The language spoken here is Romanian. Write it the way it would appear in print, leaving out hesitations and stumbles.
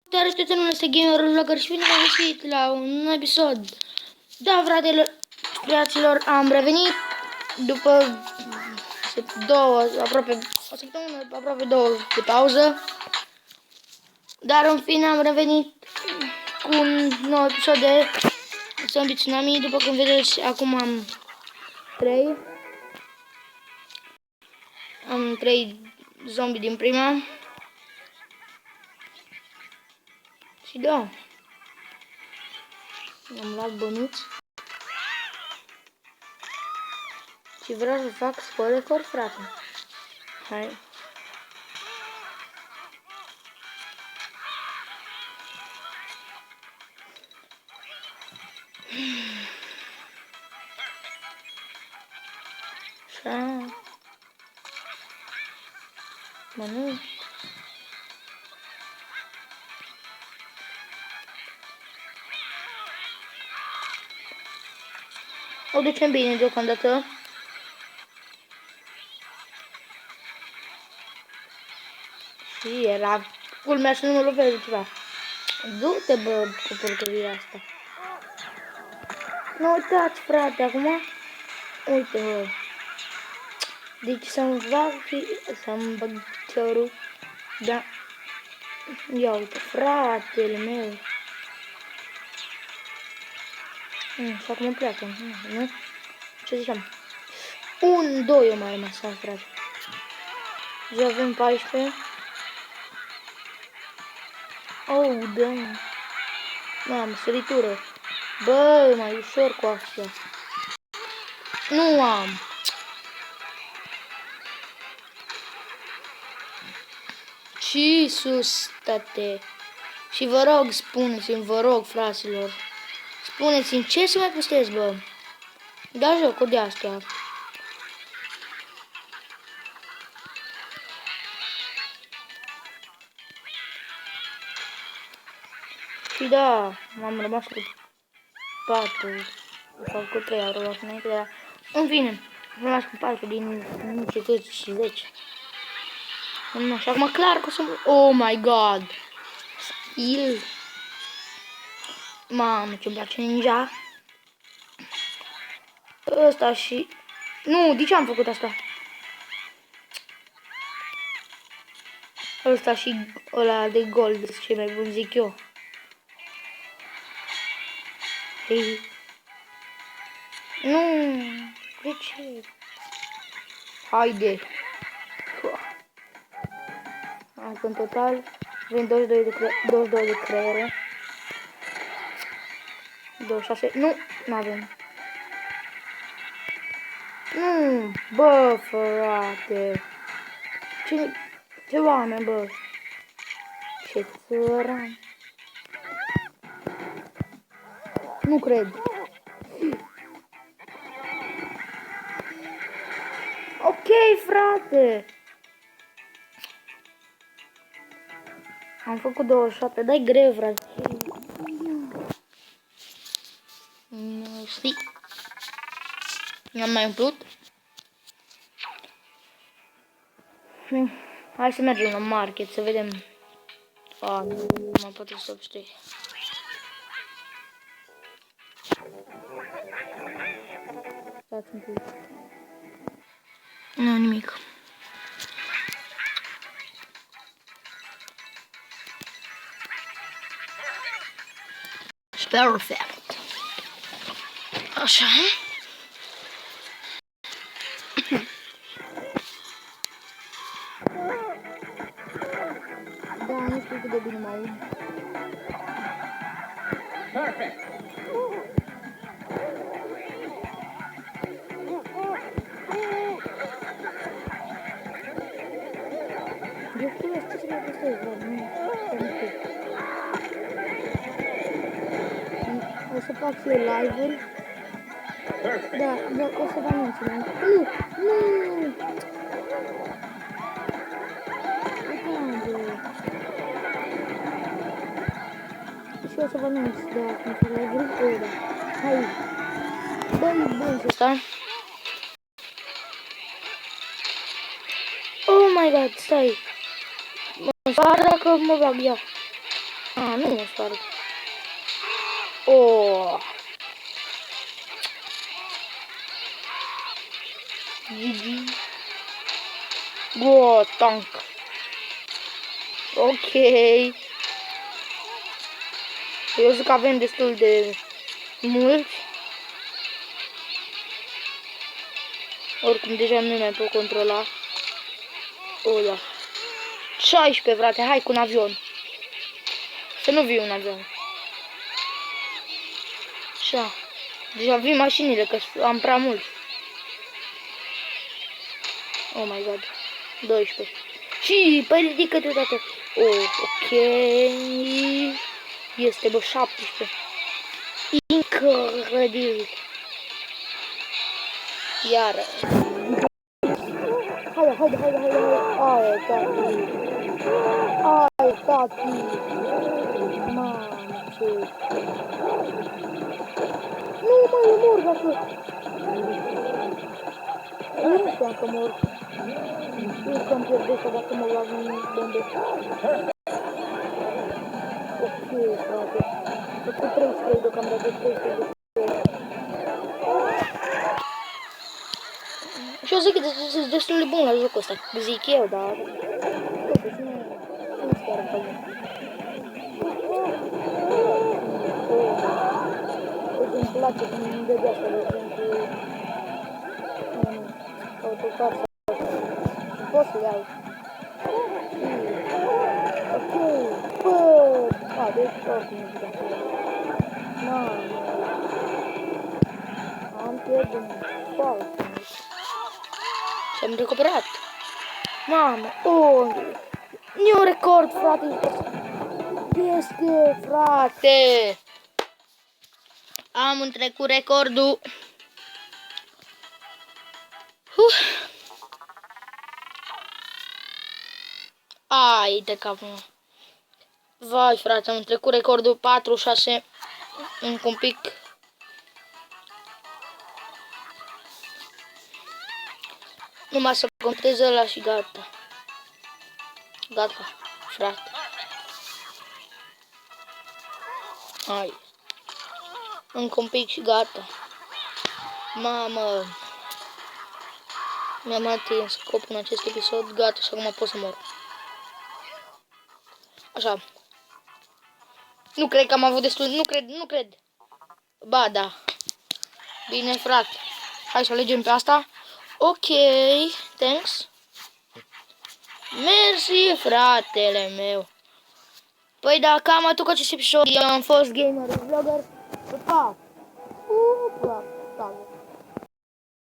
Dar prietenul este gamer vlogger și bine am găsit la un episod. Da, fraților, am revenit după aproape o săptămână, aproape două de pauză. Dar în fine am revenit cu un nou episod de Zombie Tsunami. După cum vedeți, acum am trei zombie din prima. Și da, am luat bănuți și vreau să fac scor record, frate. Hai. Așa. Mă, nu. O ducem bine deocamdată. Și era culmea să nu mă lovesc de ceva. Du-te, bă, cu porcăria asta. Nu uitați, frate, acum. Uite, bă. Deci să-mi bag ciorul. Da. Ia uite, fratele meu. Și acum pleacă, nu? Ce ziceam? 1, 2 eu mai rămas, frate. Și avem 14. Oh, da. Am săritură. Bă, mai ușor cu astea. Nu am. Și sus, tate. Și vă rog, spuneți-mi, vă rog, fraților. Spuneți-mi ce să mai postez, bă. Da jocuri de astea. Și da, m-am rămas cu 4 sau cu 3 au rămas înainte de la... În fine, am rămas cu 4 din nu știu cât și 10. Și acum clar că o să... Oh my god! Skill! Mamă, ce-mi place ninja! Ăsta și... Nu, de ce am făcut asta? Ăsta și ăla de gold, ce mai bun zic eu. Hei. Nu, de ce? Haide. Hai, în total avem 22 de creiere. 26, nu avem. Nu, bă, frate. Ce oameni, bă. Ce țăran. Nu cred. Ok, frate. Am făcut 27, dai greu, frate. Nu știi. I-am mai umplut. Hai să mergem la market să vedem. Nu mă pot să știi. Stați un pic. Nu, nimic. Perfect. Așa. Da, nu știu cât de bine mă aud. Perfect. Eu știu ce să mai postez, dar nu știu. O să fac și eu live-uri. Da, o să vă anunț. Nu! Și o să vă anunț, da, cum să live-uri. Hai! Băi, bun să stai. Oh my god, stai! Mă fac dacă mă bag, ia. Nu mă sparg. Oh. GG. Go, tank. Ok. Eu zic că avem destul de mulți. Oricum, deja nu mai pot controla. O, da. 16, frate, hai cu un avion. Să nu vii un avion. Așa. Deja vin mașinile, că am prea mulți. Oh my god. 12. Și, păi ridică-te odată. Oh, ok. Este, bă, 17. Incredibil. Iară. Haide. Ai, tati. Mamă, ce... Nu, mă, eu mor dacă... Nu știam că mor. Eu că-mi pierdesc dacă mă luam în bombe. Ok, frate. Sunt cu 33 deocamdată, 33. Și eu zic că sunt destul de bun la jocul ăsta. Zic eu, dar... Totuși nu chiar îmi place. Uite, îmi place cum de asta, de exemplu... Autocar sau... Pot să le iau. Ok, bă! A, deci oricum nu zic așa. Mamă! Am pierdut foarte mult. Și am recuperat. Mamă! Oh! E un record, frate! Este, frate! Am întrecut recordul. Ai de capul. Vai, frate, am trecut recordul 46. Încă un pic. Numai să completez ăla și gata. Gata, frate. Hai. Încă un pic și gata. Mamă. Mi-am atins scopul în acest episod. Gata, și acum pot să mor. Așa. Nu cred că am avut destul. Nu cred. Ba, da. Bine, frate. Hai să alegem pe asta. Ok. Thanks. Mersi, fratele meu. Păi da, cam atât cu acest episod. Eu am fost gamer vlogger. Pa!